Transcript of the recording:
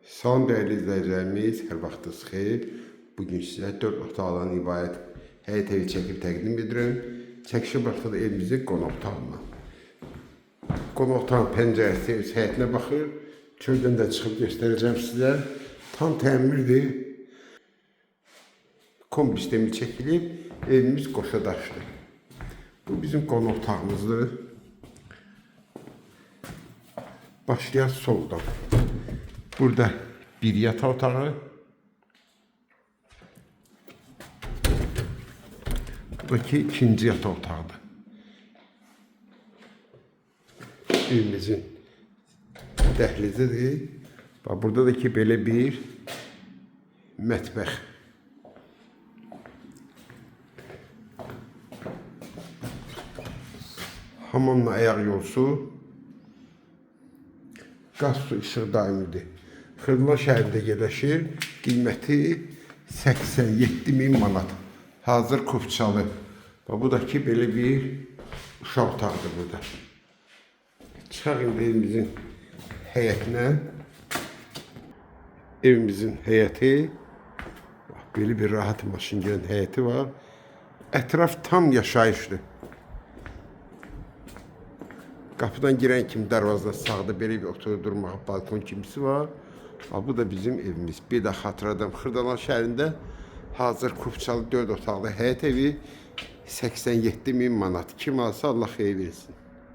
Son değerli izleyicilerimiz, her vaxtınız xeyir. Bugün sizə 4 otaqdan ibarət həyət evi çəkib təqdim edirəm. Çəkişə başladı evimizin qonaq otağına. Qonaq otağının pəncərəsi ev həyətinə baxır. Çöldən də çıxıb göstərəcəm sizə. Tam təmirdir. Kombi sistemi çəkilib, evimiz qoşadaşdır. Bu bizim qonaq otağımızdır. Başlayaq soldan. Burada bir yataq otağı. Buradaki ikinci yataq otağıdır. Evimizin dəhlizidir. Bax, burada da ki belə bir mətbəx. Hamamla ayaq yolsu. Qaz su işıq daimidir. Xırdalan şəhərində yerləşir. Qiyməti 87.000 manat. Hazır Kupçalı. Bu da ki belə bir uşaq otağıdır burada. Çıxaq indi evimizin həyətinə. Evimizin həyəti. Belə bir rahat maşın gələn həyəti var. Ətraf tam yaşayışdır. Qapıdan girən kimi darvazada sağda belə bir oturub durmağa balkon kimisi var. Bu da bizim evimiz. Bir də xatırladım, Xırdalan şəhərində hazır Kupçalı 4 otaqlı həyət evi 87.000 manat. Kim alsa Allah xeyir versin.